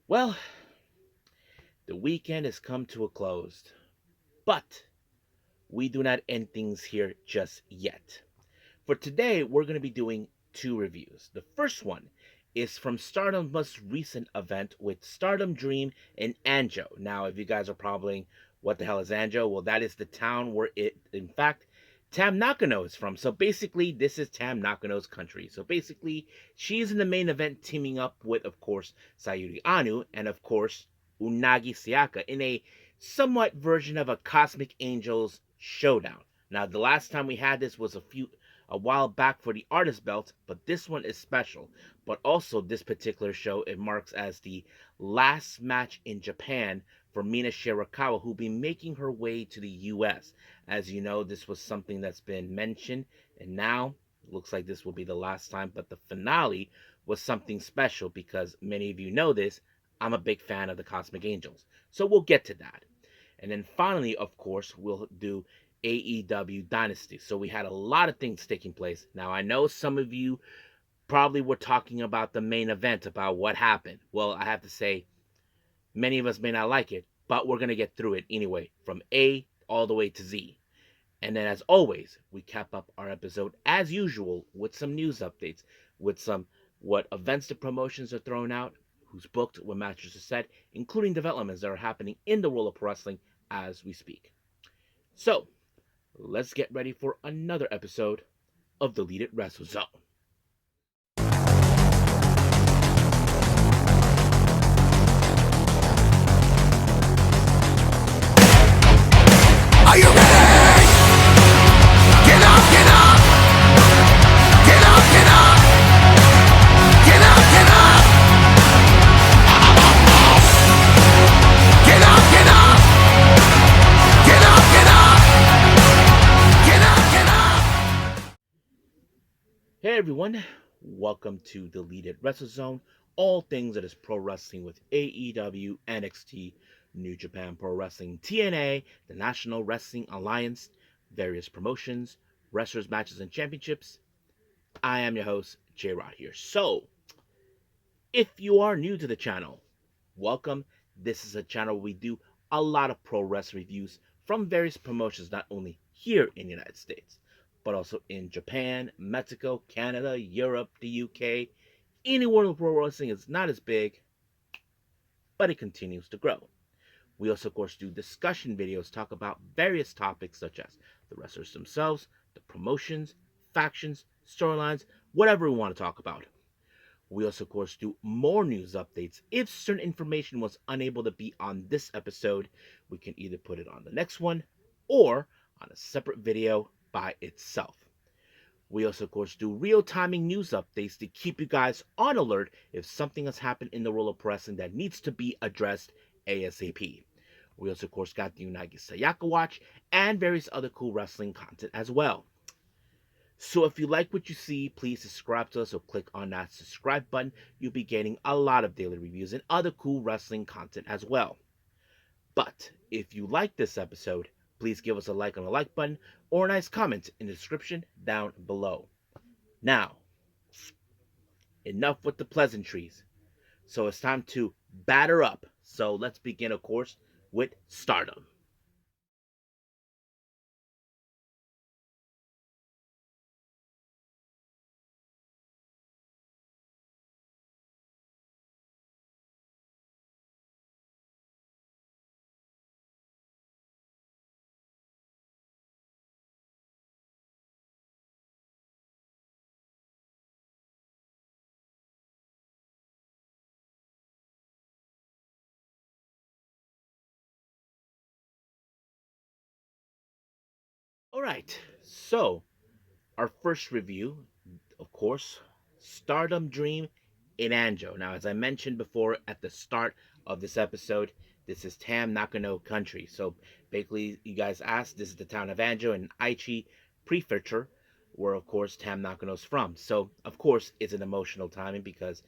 Well, the weekend has come to a close, but we do not end things here just yet. For today, we're going to be doing two reviews. The first one is from Stardom's most recent event with Stardom Dream in Anjo. Now, if you guys are probably, what the hell is Anjo? Well, that is the town where in fact, Tam Nakano is from. So basically, this is Tam Nakano's country. So basically, she's in the main event teaming up with, of course, Sayuri Anu and, of course, Unagi Sayaka in a somewhat version of a Cosmic Angels Showdown. Now, the last time we had this was a while back for the artist belt, but this one is special. But also, this particular show it marks as the last match in Japan for Mina Shirakawa, who'll be making her way to the U.S. As you know, this was something that's been mentioned, and now it looks like this will be the last time. But the finale was something special because many of you know this. I'm a big fan of the Cosmic Angels, so we'll get to that. And then finally, of course, we'll do AEW Dynasty. So we had a lot of things taking place. Now, I know some of you probably were talking about the main event, about what happened. Well, I have to say, many of us may not like it, but we're going to get through it anyway, from A all the way to Z. And then, as always, we cap up our episode as usual with some news updates, with some what events the promotions are throwing out, who's booked, what matches are set, including developments that are happening in the world of wrestling as we speak. So, let's get ready for another episode of the Lead It Wrestle Zone. Are you ready? Get up, get up! Get up, get up! Get up, get up! Get up, get up! Get up, get up! Get up, get up! Hey everyone, welcome to the Lead It Wrestle Zone. All things that is pro wrestling with AEW, NXT, New Japan Pro Wrestling, TNA, the National Wrestling Alliance, various promotions, wrestlers, matches, and championships. I am your host, J Rod here. So, if you are new to the channel, welcome. This is a channel where we do a lot of pro wrestling reviews from various promotions, not only here in the United States, but also in Japan, Mexico, Canada, Europe, the UK. Anywhere in pro wrestling is not as big, but it continues to grow. We also, of course, do discussion videos, talk about various topics such as the wrestlers themselves, the promotions, factions, storylines, whatever we want to talk about. We also, of course, do more news updates. If certain information was unable to be on this episode, we can either put it on the next one or on a separate video by itself. We also, of course, do real-timing news updates to keep you guys on alert if something has happened in the world of wrestling that needs to be addressed ASAP. We also, of course, got the Unagi Sayaka Watch and various other cool wrestling content as well. So if you like what you see, please subscribe to us or click on that subscribe button. You'll be getting a lot of daily reviews and other cool wrestling content as well. But if you like this episode, please give us a like on the like button or a nice comment in the description down below. Now, enough with the pleasantries. So it's time to batter up. So let's begin, of course, with Stardom. All right, so our first review, of course, Stardom Dream in Anjo. Now, as I mentioned before at the start of this episode, this is Tam Nakano country. So basically, you guys asked, this is the town of Anjo in Aichi Prefecture, where, of course, Tam Nakano's from. So, of course, it's an emotional timing because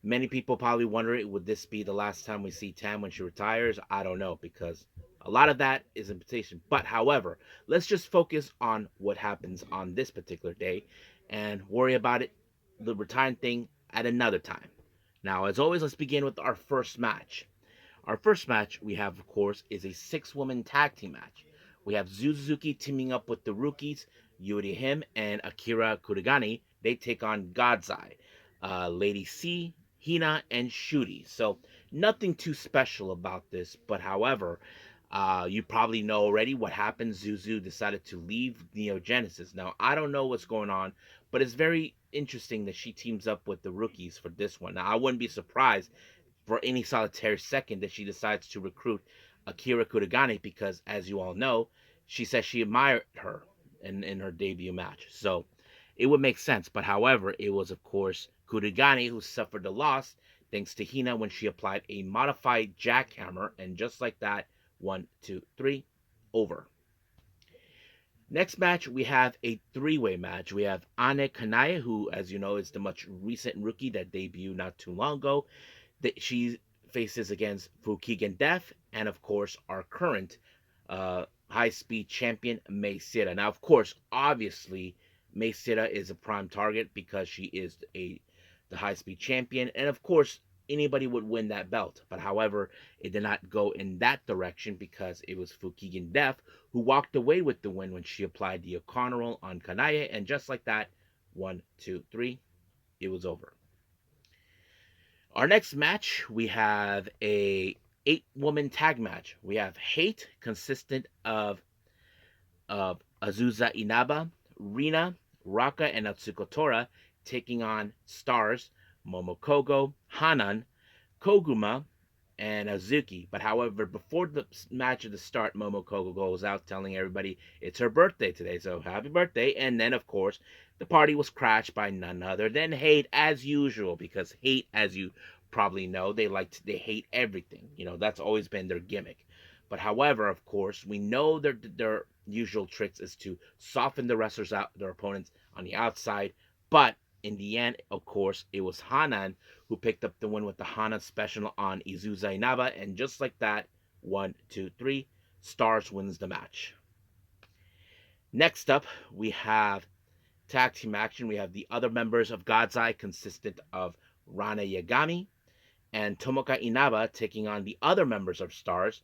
many people probably wonder, would this be the last time we see Tam when she retires? I don't know, because a lot of that is invitation. But however, let's just focus on what happens on this particular day and worry about it, the retiring thing, at another time. Now, as always, let's begin with our first match. Our first match we have, of course, is a 6-woman tag team match. We have Suzuki teaming up with the rookies, Yuri Him and Akira Kurigani. They take on Godseye, Lady C, Hina, and Shuri. So, nothing too special about this, but however, you probably know already what happened. Zuzu decided to leave Neo Genesis. Now, I don't know what's going on, but it's very interesting that she teams up with the rookies for this one. Now, I wouldn't be surprised for any solitary second that she decides to recruit Akira Kurigane because, as you all know, she says she admired her in her debut match. So it would make sense. But however, it was, of course, Kurigane who suffered the loss thanks to Hina when she applied a modified jackhammer. And just like that, 1, 2, 3, over. Next match, we have a three-way match. We have Ane Kanaya, who, as you know, is the much recent rookie that debuted not too long ago. That she faces against Fukigen Death and, of course, our current high speed champion, Mei Sira. Now, of course, obviously, Mei Sira is a prime target because she is the high speed champion. And, of course, anybody would win that belt. But, however, it did not go in that direction because it was Fukigen Death who walked away with the win when she applied the O'Connor roll on Kanaya. And just like that, 1, 2, 3, it was over. Our next match, we have a 8-woman tag match. We have Hate, consistent of Azusa Inaba, Rina, Raka, and Atsuko Tora, taking on Stars, Momokogo, Hanan, Koguma, and Azuki. But however, before the match of the start, Momokogo goes out telling everybody it's her birthday today, so happy birthday. And then, of course, the party was crashed by none other than Hate, as usual, because Hate, as you probably know, they hate everything. You know, that's always been their gimmick. But however, of course, we know their usual tricks is to soften the wrestlers out, their opponents on the outside. But in the end, of course, it was Hanan who picked up the win with the Hana special on Izuza Inaba. And just like that, 1, 2, 3, Stars wins the match. Next up, we have tag team action. We have the other members of God's Eye, consistent of Rana Yagami and Tomoka Inaba, taking on the other members of Stars,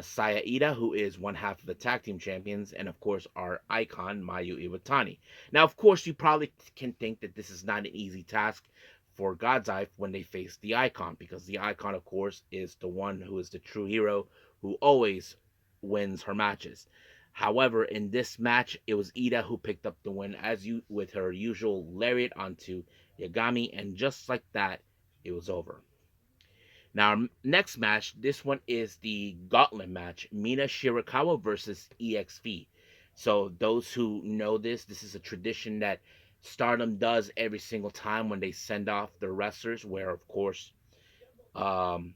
Saya Ida, who is one half of the tag team champions, and of course our icon, Mayu Iwatani. Now, of course, you probably can think that this is not an easy task for God's Eye when they face the icon, because the icon, of course, is the one who is the true hero who always wins her matches. However, in this match, it was Ida who picked up the win as you with her usual lariat onto Yagami, and just like that, it was over. Now, our next match, this one is the Gauntlet match, Mina Shirakawa versus EXV. So, those who know this is a tradition that Stardom does every single time when they send off their wrestlers, where, of course, um,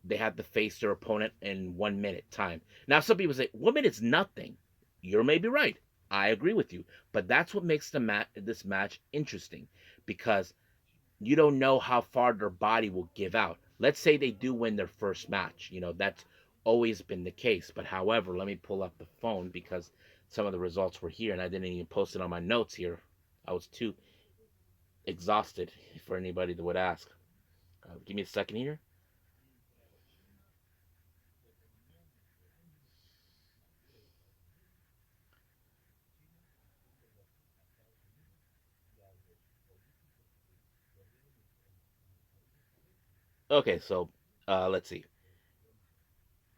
they have to face their opponent in 1 minute time. Now, some people say 1 minute is nothing. You're maybe right. I agree with you, but that's what makes this match interesting because you don't know how far their body will give out. Let's say they do win their first match. You know, that's always been the case. But however, let me pull up the phone because some of the results were here and I didn't even post it on my notes here. I was too exhausted for anybody that would ask. Give me a second here. Okay, so let's see.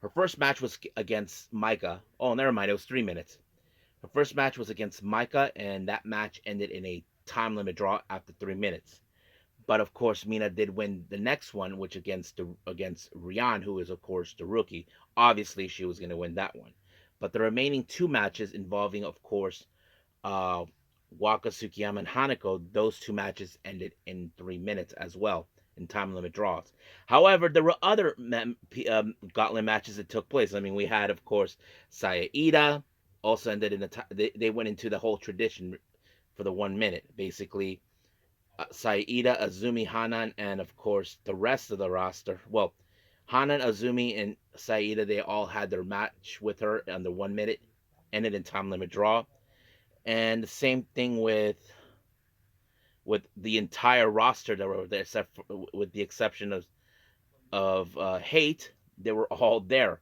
Her first match was against Micah. Oh, never mind. It was 3 minutes. Her first match was against Micah, and that match ended in a time limit draw after 3 minutes. But of course, Mina did win the next one, which against Rian, who is of course the rookie. Obviously, she was going to win that one. But the remaining two matches involving, of course, uh, Waka Tsukiyama and Hanako, those two matches ended in 3 minutes as well in time limit draws. However, there were other gauntlet matches that took place. I mean, we had, of course, Saya Ida also ended in they went into the whole tradition for the 1 minute, basically. Saida, Azumi, Hanan, and of course the rest of the roster. Well, Hanan, Azumi, and Saida, they all had their match with her on the 1 minute, ended in time limit draw. And the same thing with with the entire roster that were there, except for, with the exception of Hate, they were all there.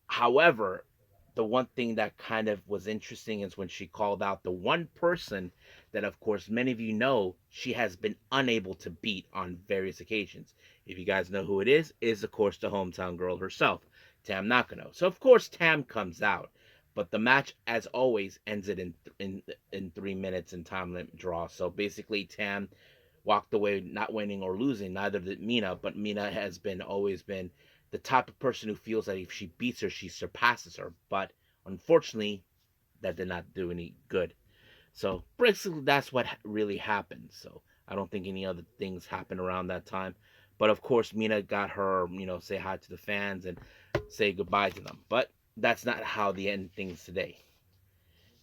However, the one thing that kind of was interesting is when she called out the one person that, of course, many of you know she has been unable to beat on various occasions. If you guys know who it is of course the hometown girl herself, Tam Nakano. So of course Tam comes out, but the match, as always, ends it in 3 minutes in time limit draw. So basically, Tam walked away not winning or losing. Neither did Mina, but Mina has been always been the type of person who feels that if she beats her, she surpasses her. But unfortunately, that did not do any good. So basically, that's what really happened. So I don't think any other things happened around that time. But of course, Mina got her, say hi to the fans and say goodbye to them. But that's not how they end things today.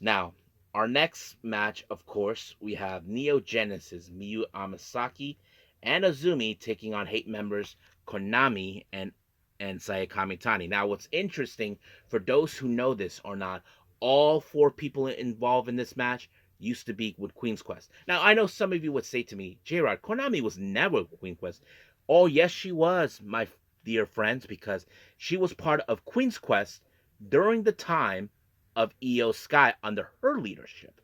Now, our next match, of course, we have Neo Genesis, Miyu Amasaki, and Azumi taking on Hate members Konami and Sayakami Tani. Now, what's interesting, for those who know this or not, all four people involved in this match used to be with Queen's Quest. Now, I know some of you would say to me, J-Rod, Konami was never with Queen's Quest. Oh, yes, she was, my dear friends, because she was part of Queen's Quest during the time of Io Sky under her leadership.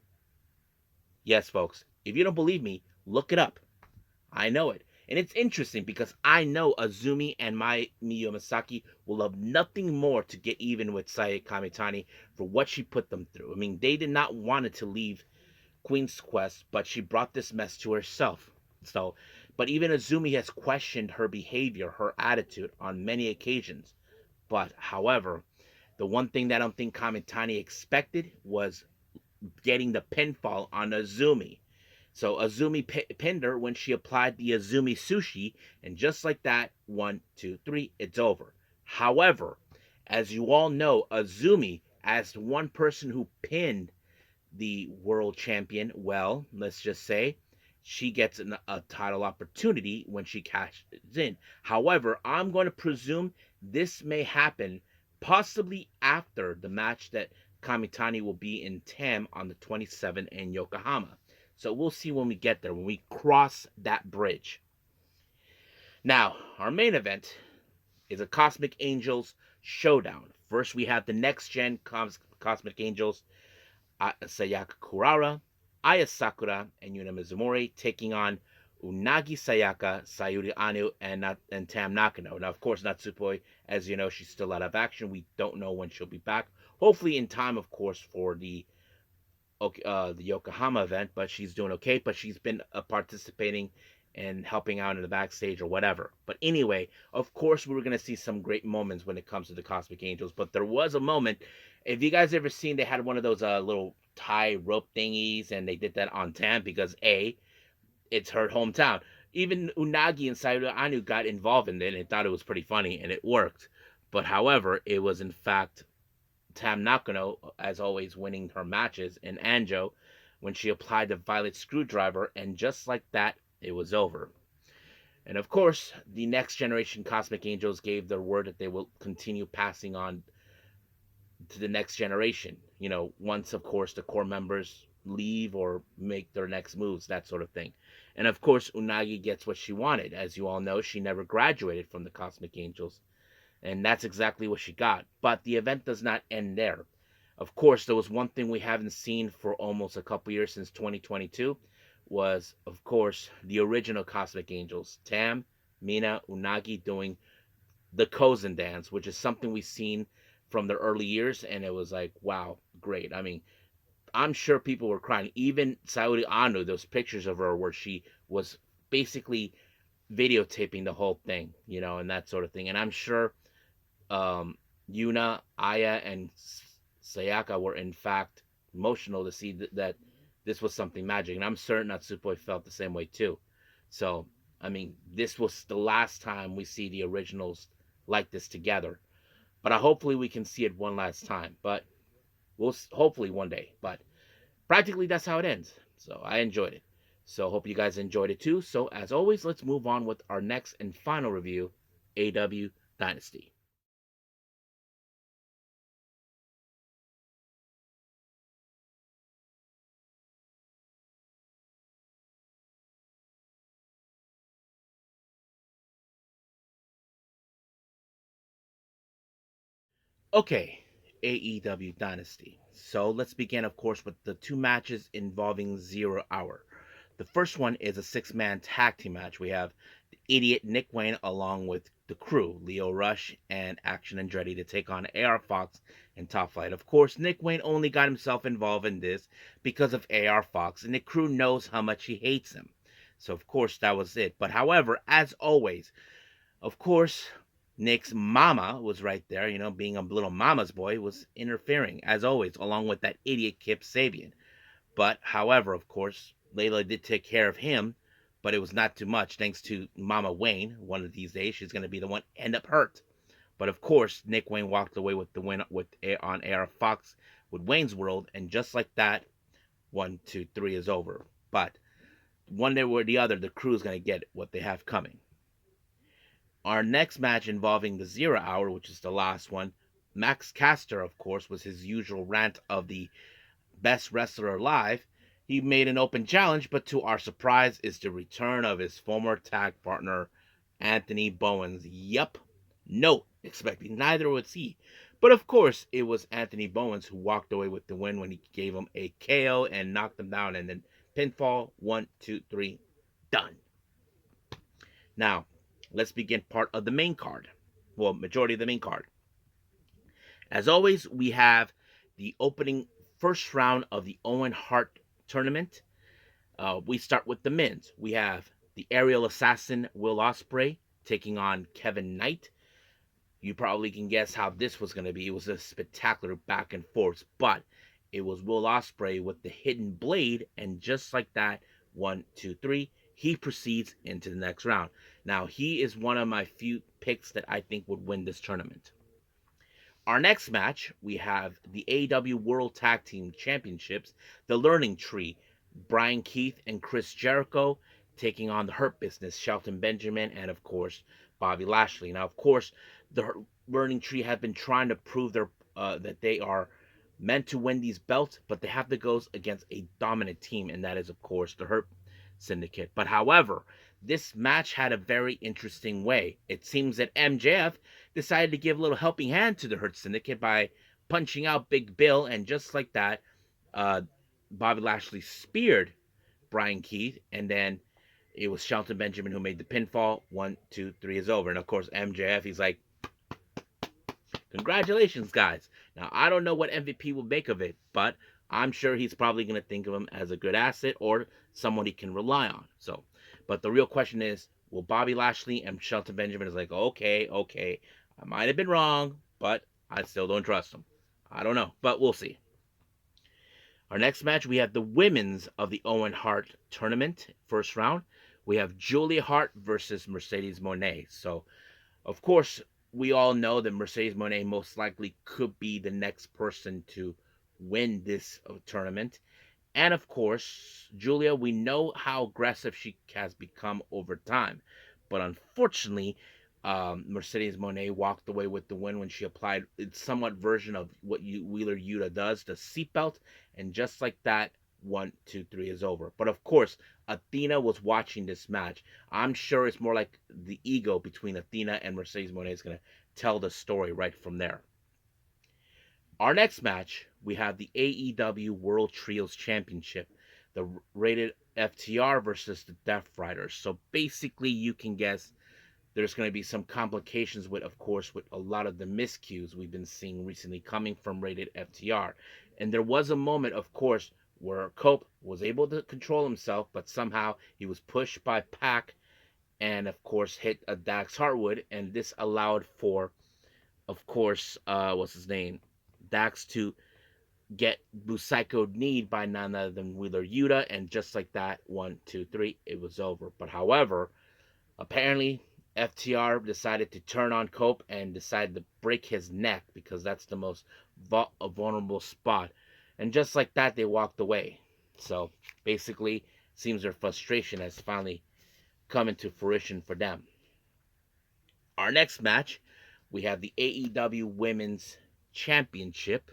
Yes, folks, if you don't believe me, look it up. I know it. And it's interesting because I know Azumi and my Miyu Masaki will have nothing more to get even with Sae Kamitani for what she put them through. I mean, they did not want it to leave Queen's Quest, but she brought this mess to herself. So, but even Azumi has questioned her behavior, her attitude on many occasions. But, however, the one thing that I don't think Kamitani expected was getting the pinfall on Azumi. So Azumi pinned her when she applied the Azumi Sushi, and just like that, 1, 2, 3, it's over. However, as you all know, Azumi, as the one person who pinned the world champion, well, let's just say, she gets a title opportunity when she cashes in. However, I'm going to presume this may happen possibly after the match that Kamitani will be in Tam on the 27th in Yokohama. So we'll see when we get there, when we cross that bridge. Now, our main event is a Cosmic Angels Showdown. First, we have the next gen Cosmic Angels, Sayaka Kurara, Aya Sakura, and Yuna Mizumori taking on Unagi Sayaka, Sayuri Anu, and Tam Nakano. Now, of course, Natsupoi, as you know, she's still out of action. We don't know when she'll be back. Hopefully, in time, of course, for the Yokohama event, but she's doing okay. But she's been participating and helping out in the backstage or whatever. But anyway, of course, we were going to see some great moments when it comes to the Cosmic Angels. But there was a moment. If you guys ever seen, they had one of those little tie rope thingies, and they did that on Tam because it's her hometown. Even Unagi and Sayuri Anu got involved in it and thought it was pretty funny, and it worked. But however, it was in fact Tam Nakano, as always, winning her matches, and Anjo when she applied the violet screwdriver, and just like that, it was over. And of course, the next generation Cosmic Angels gave their word that they will continue passing on to the next generation. Once, of course, the core members leave or make their next moves, that sort of thing. And of course, Unagi gets what she wanted. As you all know, she never graduated from the Cosmic Angels. And that's exactly what she got. But the event does not end there. Of course, there was one thing we haven't seen for almost a couple years since 2022 was, of course, the original Cosmic Angels, Tam, Mina, Unagi doing the Kozen dance, which is something we've seen from the early years, and it was like, wow, great. I mean, I'm sure people were crying. Even Sayuri Anu, those pictures of her where she was basically videotaping the whole thing, and that sort of thing. And I'm sure um, Yuna, Aya, and Sayaka were in fact emotional to see that this was something magic, and I'm certain Natsupoi felt the same way too. So, I mean, this was the last time we see the originals like this together. But hopefully we can see it one last time. But we'll hopefully one day. But practically that's how it ends. So I enjoyed it. So hope you guys enjoyed it too. So as always, let's move on with our next and final review, AEW Dynasty. Okay, AEW Dynasty. So let's begin, of course, with the two matches involving Zero Hour. The first one is a six-man tag team match. We have the idiot Nick Wayne along with the crew, Leo Rush and Action Andretti, to take on AR Fox and Top Flight. Of course, Nick Wayne only got himself involved in this because of AR Fox, and the crew knows how much he hates him. So, of course, that was it. But, however, as always, of course, Nick's mama was right there, being a little mama's boy, was interfering, as always, along with that idiot Kip Sabian. But, however, of course, Layla did take care of him, but it was not too much, thanks to Mama Wayne. One of these days, she's going to be the one end up hurt. But, of course, Nick Wayne walked away with the win on AR Fox with Wayne's World, and just like that, 1, 2, 3 is over. But one way or the other, the crew is going to get what they have coming. Our next match involving the Zero Hour, which is the last one, Max Caster, of course, was his usual rant of the best wrestler alive. He made an open challenge, but to our surprise, is the return of his former tag partner, Anthony Bowens. Yup, no, expecting neither was he. But of course, it was Anthony Bowens who walked away with the win when he gave him a KO and knocked him down, and then pinfall 1, 2, 3, done. Now, let's begin part of the main card. Well, majority of the main card. As always, we have the opening first round of the Owen Hart Tournament. We start with the men's. We have the aerial assassin Will Ospreay taking on Kevin Knight. You probably can guess how this was going to be. It was a spectacular back and forth, but it was Will Ospreay with the hidden blade, and just like that, 1, 2, 3, he proceeds into the next round. Now, he is one of my few picks that I think would win this tournament. Our next match, we have the AEW World Tag Team Championships, the Learning Tree, Brian Keith and Chris Jericho taking on the Hurt Business, Shelton Benjamin, and of course, Bobby Lashley. Now, of course, the Learning Tree have been trying to prove that they are meant to win these belts, but they have to go against a dominant team, and that is, of course, the Hurt Syndicate. But however, this match had a very interesting way. It seems that MJF decided to give a little helping hand to the Hurt Syndicate by punching out Big Bill, and just like that, uh, Bobby Lashley speared Brian Keith, and then it was Shelton Benjamin who made the pinfall. 1, 2, 3 is over. And of course, MJF, he's like, congratulations, guys. Now, I don't know what MVP will make of it, but I'm sure he's probably going to think of him as a good asset or someone he can rely on. So, but the real question is, will Bobby Lashley and Shelton Benjamin is like, okay, I might have been wrong, but I still don't trust him. I don't know, but we'll see. Our next match, we have the women's of the Owen Hart Tournament, first round. We have Julia Hart versus Mercedes Moné. So, of course, we all know that Mercedes Moné most likely could be the next person to win this tournament. And of course, Julia, we know how aggressive she has become over time. But unfortunately, Mercedes Moné walked away with the win when she applied its somewhat version of what Wheeler Yuta does, the seatbelt. And just like that, 1, 2, 3 is over. But of course, Athena was watching this match. I'm sure it's more like the ego between Athena and Mercedes Moné is going to tell the story right from there. Our next match, we have the AEW World Trios Championship, the rated FTR versus the Death Riders. So basically, you can guess there's going to be some complications with, of course, with a lot of the miscues we've been seeing recently coming from rated FTR. And there was a moment, of course, where Cope was able to control himself, but somehow he was pushed by Pac and, of course, hit a Dax Hartwood. And this allowed for, of course, what's his name? Dax to get Busaiku kneed by none other than Wheeler Yuta. And just like that, 1, 2, 3, it was over. But however, apparently, FTR decided to turn on Cope and decided to break his neck because that's the most vulnerable spot. And just like that, they walked away. So basically, seems their frustration has finally come into fruition for them. Our next match, we have the AEW Women's Championship,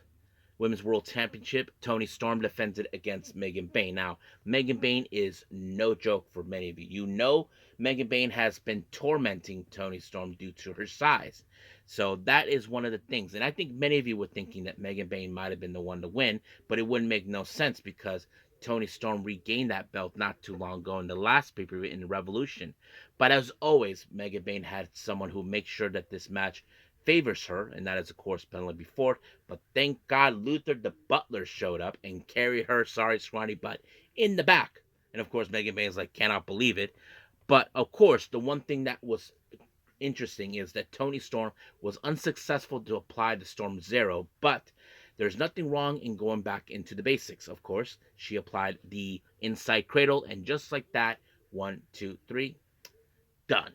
Women's World Championship, Toni Storm defends it against Megan Bayne. Now, Megan Bayne is no joke for many of you. You know Megan Bayne has been tormenting Toni Storm due to her size. So that is one of the things. And I think many of you were thinking that Megan Bayne might have been the one to win, but it wouldn't make no sense because Toni Storm regained that belt not too long ago in the last pay-per-view in Revolution. But as always, Megan Bayne had someone who makes sure that this match favors her, and that is, of course, Penelope Ford. But thank God Luther the Butler showed up and carried her sorry scrawny butt in the back. And of course, Megan Bayne's like, cannot believe it. But of course, the one thing that was interesting is that Toni Storm was unsuccessful to apply the Storm Zero, but there's nothing wrong in going back into the basics. Of course, she applied the inside cradle, and just like that, 1, 2, 3, done.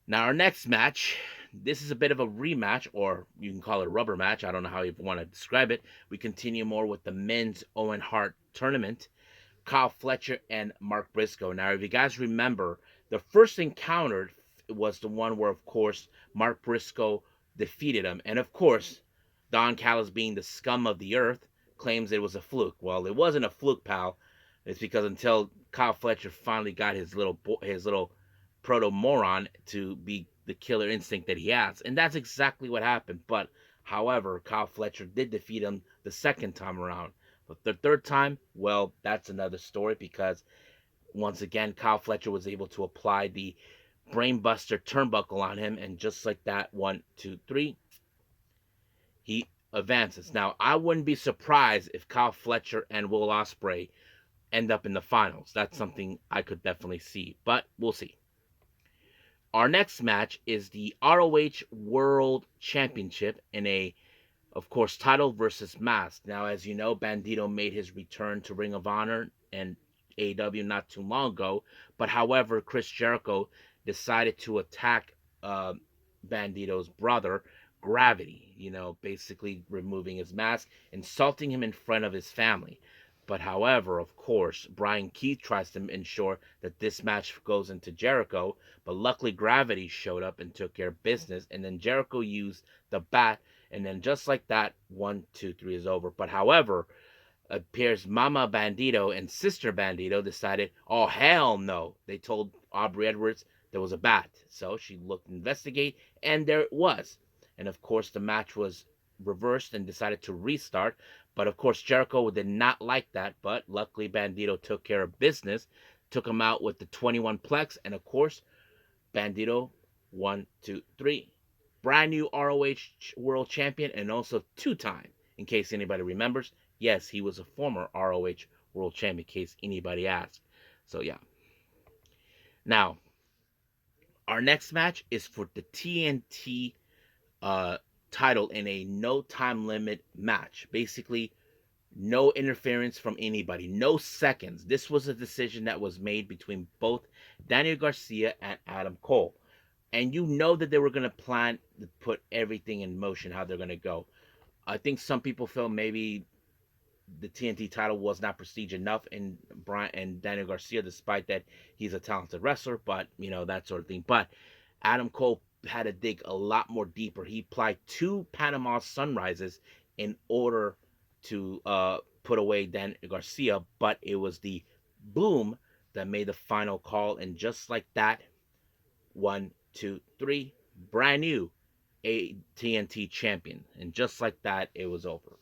Now, our next match, this is a bit of a rematch, or you can call it a rubber match. I don't know how you want to describe it. We continue more with the men's Owen Hart Tournament. Kyle Fletcher and Mark Briscoe. Now, if you guys remember, the first encounter was the one where, of course, Mark Briscoe defeated him. And, of course, Don Callis, being the scum of the earth, claims it was a fluke. Well, it wasn't a fluke, pal. It's because until Kyle Fletcher finally got his little proto moron to be the killer instinct that he has, and that's exactly what happened. But however, Kyle Fletcher did defeat him the second time around. But the third time, well, that's another story because once again, Kyle Fletcher was able to apply the brainbuster turnbuckle on him, and just like that, 1, 2, 3, he advances. Now, I wouldn't be surprised if Kyle Fletcher and Will Ospreay end up in the finals. That's something I could definitely see, but we'll see. Our next match is the ROH World Championship in a, of course, title versus mask. Now, as you know, Bandito made his return to Ring of Honor and AEW not too long ago. But however, Chris Jericho decided to attack Bandito's brother, Gravity, basically removing his mask, insulting him in front of his family. But however, of course, Brian Keith tries to ensure that this match goes into Jericho, but luckily Gravity showed up and took care of business, and then Jericho used the bat, and then just like that, 1, 2, 3 is over. But however, appears Mama Bandito and Sister Bandito decided, oh hell no. They told Aubrey Edwards there was a bat. So she looked to investigate, and there it was. And of course the match was reversed and decided to restart. But of course Jericho did not like that, but luckily Bandito took care of business, took him out with the 21 plex, and of course Bandito, 1, 2, 3, brand new ROH World Champion, and also two-time, in case anybody remembers. Yes, he was a former ROH World Champion, in case anybody asked. So yeah. Now, our next match is for the TNT title in a no time limit match. Basically, no interference from anybody, no seconds. This was a decision that was made between both Daniel Garcia and Adam Cole. And you know that they were going to plan to put everything in motion, how they're going to go. I think some people feel maybe the TNT title was not prestige enough in Brian and Daniel Garcia, despite that he's a talented wrestler, but that sort of thing. But Adam Cole had to dig a lot more deeper. He applied 2 Panama Sunrises in order to put away Dan Garcia, but it was the boom that made the final call, and just like that, 1, 2, 3, brand new TNT champion, and just like that, it was over.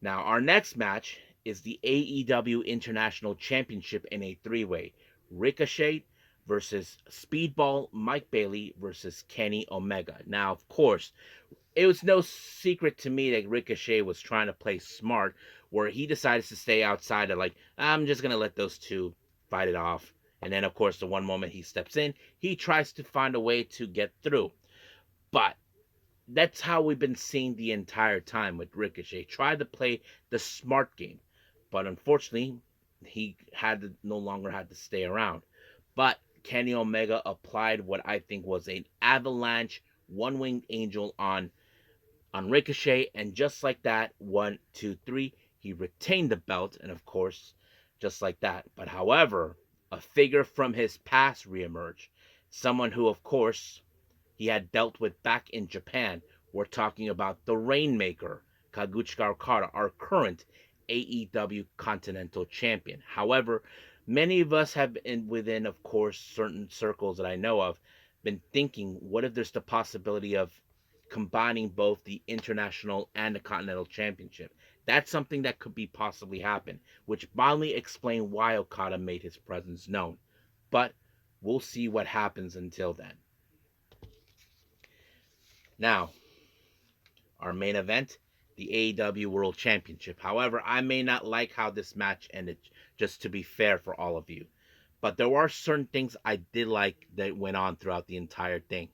Now, our next match is the AEW International Championship in a 3-way. Ricochet versus Speedball Mike Bailey versus Kenny Omega. Now, of course, it was no secret to me that Ricochet was trying to play smart, where he decided to stay outside of I'm just going to let those two fight it off. And then, of course, the one moment he steps in, he tries to find a way to get through. But that's how we've been seeing the entire time with Ricochet. Try to play the smart game, but unfortunately, he no longer had to stay around. But Kenny Omega applied what I think was an avalanche one-winged angel on Ricochet, and just like that, 1, 2, 3, he retained the belt, and of course, just like that. But however, a figure from his past reemerged, someone who, of course, he had dealt with back in Japan, We're talking about the Rainmaker, Kaguchika Okada, our current AEW Continental Champion. However, many of us have been within, of course, certain circles that I know of, been thinking, what if there's the possibility of combining both the international and the continental championship? That's something that could be possibly happen, which mildly explain why Okada made his presence known. But we'll see what happens until then. Now, our main event, the AEW World Championship. However, I may not like how this match ended, just to be fair for all of you. But there are certain things I did like that went on throughout the entire thing.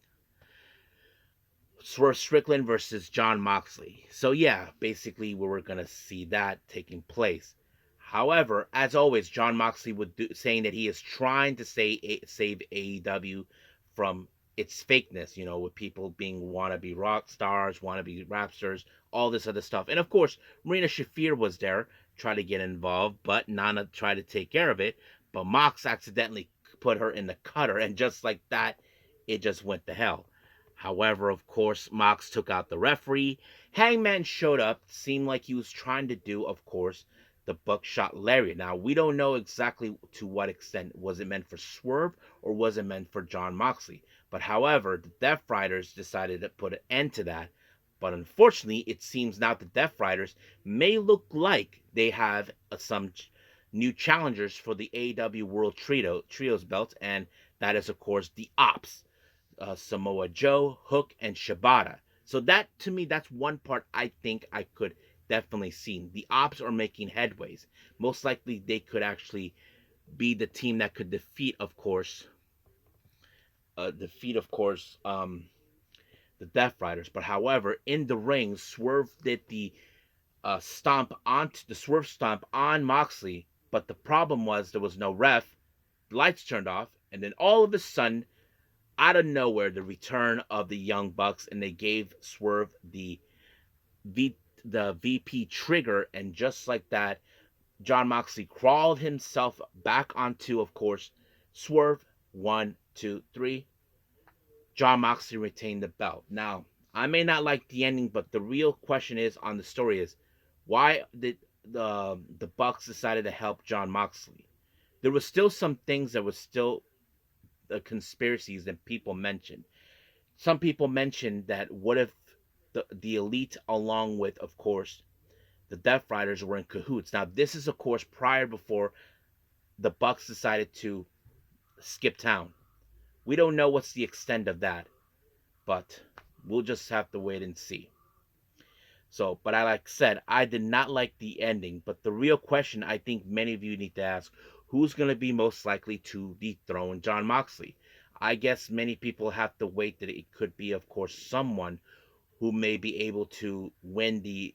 Swerve Strickland versus John Moxley. So yeah, basically we were gonna see that taking place. However, as always, John Moxley saying that he is trying to save AEW from its fakeness, with people being wannabe rock stars, wannabe rap stars, all this other stuff. And of course, Marina Shafir was there, trying to get involved, but Nana tried to take care of it. But Mox accidentally put her in the cutter, and just like that, it just went to hell. However, of course, Mox took out the referee. Hangman showed up, seemed like he was trying to do, of course, the buckshot lariat. Now, we don't know exactly to what extent. Was it meant for Swerve or was it meant for John Moxley? But however, the Death Riders decided to put an end to that. But unfortunately, it seems now the Death Riders may look like they have some new challengers for the AEW World Trios belt, and that is, of course, the Ops. Samoa Joe, Hook, and Shibata. So that, to me, that's one part I think I could definitely see. The Ops are making headways. Most likely, they could actually be the team that could defeat, of course, the Death Riders. But however, in the ring, Swerve did the Swerve stomp on Moxley. But the problem was there was no ref. The lights turned off, and then all of a sudden, out of nowhere, the return of the Young Bucks, and they gave Swerve the VP trigger, and just like that, John Moxley crawled himself back onto, of course, Swerve. 1, 2, 3. John Moxley retained the belt. Now, I may not like the ending, but the real question is on the story is, why did the Bucks decided to help John Moxley? There was still some things that was still the conspiracies that people mentioned. Some people mentioned that what if the elite, along with, of course, the Death Riders, were in cahoots. Now, this is, of course, before the Bucks decided to skip town. We don't know what's the extent of that, but we'll just have to wait and see. So, but like I said, I did not like the ending. But the real question I think many of you need to ask, who's going to be most likely to dethrone John Moxley? I guess many people have to wait that it could be, of course, someone who may be able to win the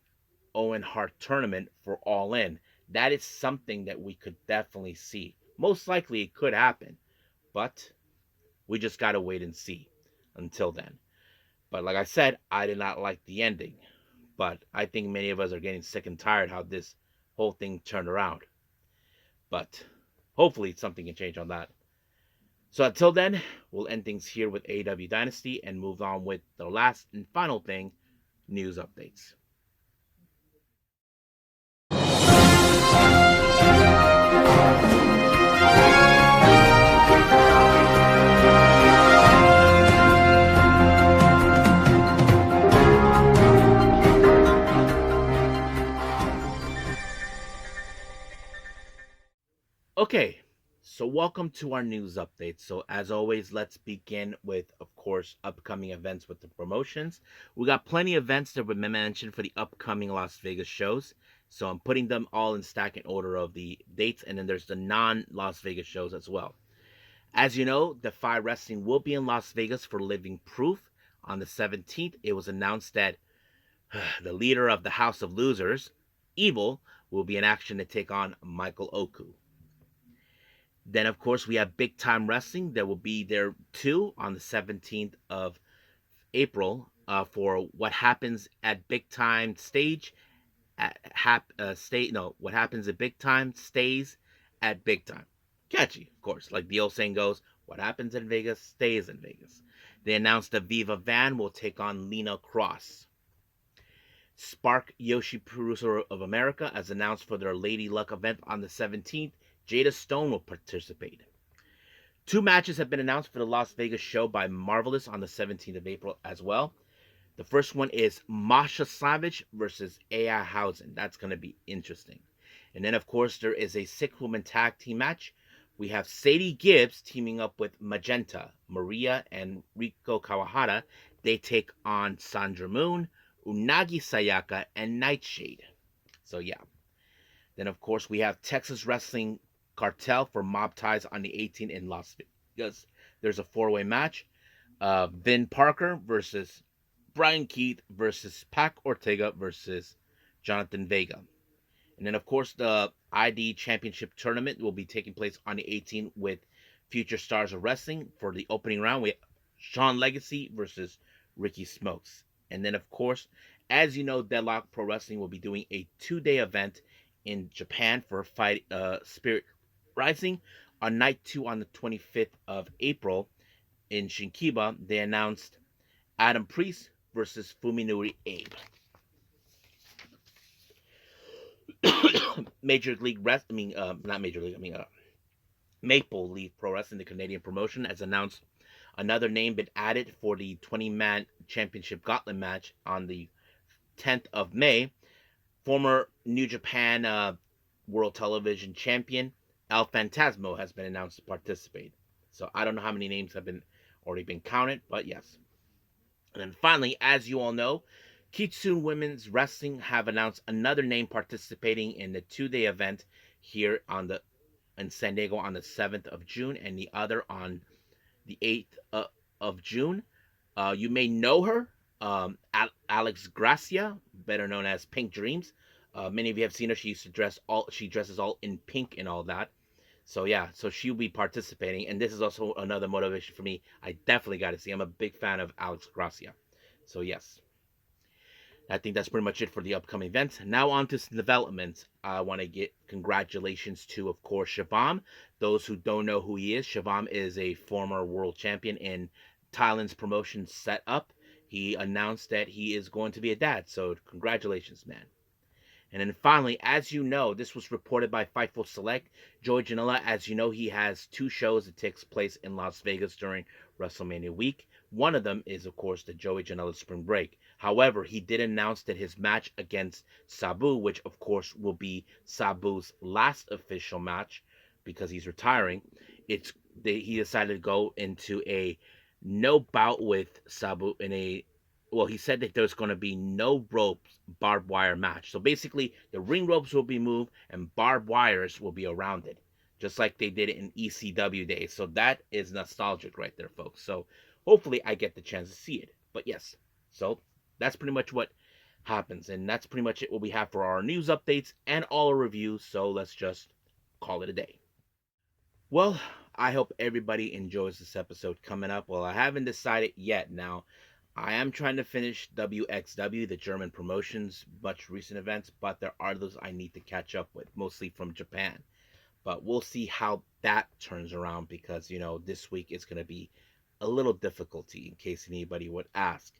Owen Hart Tournament for All In. That is something that we could definitely see. Most likely it could happen, but we just got to wait and see until then. But like I said, I did not like the ending. But I think many of us are getting sick and tired how this whole thing turned around. But hopefully something can change on that. So until then, we'll end things here with AEW Dynasty and move on with the last and final thing, news updates. Okay, so welcome to our news update. So as always, let's begin with, of course, upcoming events with the promotions. We got plenty of events that were mentioned for the upcoming Las Vegas shows. So I'm putting them all in stack in order of the dates, and then there's the non-Las Vegas shows as well. As you know, DEFY Wrestling will be in Las Vegas for Living Proof on the 17th. It was announced that the leader of the House of Losers, Evil, will be in action to take on Michael Oku. Then, of course, we have Big Time Wrestling that will be there too on the 17th of April for what happens at Big Time stage. What happens at Big Time stays at Big Time. Catchy, of course, like the old saying goes, What happens in Vegas stays in Vegas. They announced that Viva Van will take on Lena Cross. Spark Joshi Puroresu of America, as announced for their Lady Luck event on the 17th, Jada Stone will participate. Two matches have been announced for the Las Vegas show by Marvelous on the 17th of April as well. The first one is Masha Savage versus AI Housen. That's going to be interesting. And then, of course, there is a 6-woman tag team match. We have Sadie Gibbs teaming up with Magenta, Maria, and Riko Kawahara. They take on Sandra Moon, Unagi Sayaka, and Nightshade. So, yeah. Then, of course, we have Texas Wrestling Cartel for Mob Ties on the 18th in Las Vegas. There's a 4-way match. Vin Parker versus Brian Keith versus Pac Ortega versus Jonathan Vega. And then, of course, the ID Championship Tournament will be taking place on the 18th with Future Stars of Wrestling. For the opening round, we have Sean Legacy versus Ricky Smokes. And then, of course, as you know, Deadlock Pro Wrestling will be doing a 2-day event in Japan for Fight Spirit Rising. On night 2 on the 25th of April in Shinkiba, they announced Adam Priest versus Fuminori Abe. Major League Wrestling, not Major League, Maple Leaf Pro Wrestling, the Canadian promotion, has announced another name been added for the 20-man championship gauntlet match on the 10th of May. Former New Japan World Television Champion El Phantasmo has been announced to participate. So I don't know how many names have already been counted, but yes. And then finally, as you all know, Kitsune Women's Wrestling have announced another name participating in the 2-day event here in San Diego on the 7th of June, and the other on the 8th of June. You may know her, Alex Gracia, better known as Pink Dreams. Many of you have seen her. She dresses all in pink and all that. So yeah, so she'll be participating, and this is also another motivation for me. I definitely got to see. I'm a big fan of Alex Gracia. So yes, I think that's pretty much it for the upcoming events. Now on to some developments. I want to get congratulations to, of course, Shivam. Those who don't know who he is, Shivam is a former world champion in Thailand's promotion Setup. He announced that he is going to be a dad. So congratulations, man. And then finally, as you know, this was reported by Fightful Select. Joey Janela, as you know, he has 2 shows that takes place in Las Vegas during WrestleMania week. One of them is, of course, the Joey Janela Spring Break. However, he did announce that his match against Sabu, which of course will be Sabu's last official match because he's retiring, he decided to go into a no bout with Sabu he said that there's going to be no ropes barbed wire match. So basically, the ring ropes will be moved and barbed wires will be around it, just like they did it in ECW days. So that is nostalgic right there, folks. So hopefully I get the chance to see it. But yes, so that's pretty much what happens. And that's pretty much it what we have for our news updates and all our reviews. So let's just call it a day. Well, I hope everybody enjoys this episode coming up. Well, I haven't decided yet. Now, I am trying to finish WXW, the German promotion's much recent events, but there are those I need to catch up with, mostly from Japan. But we'll see how that turns around because, this week is going to be a little difficulty in case anybody would ask.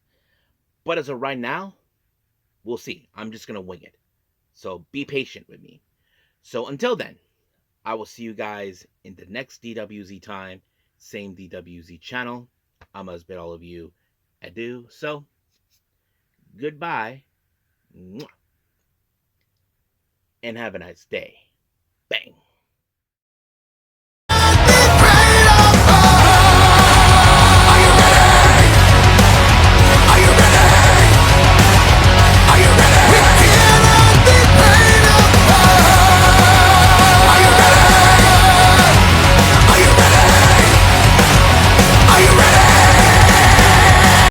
But as of right now, we'll see. I'm just going to wing it. So be patient with me. So until then, I will see you guys in the next DWZ time, same DWZ channel. I'm going to bid all of you adieu. So, goodbye. And have a nice day. Bang.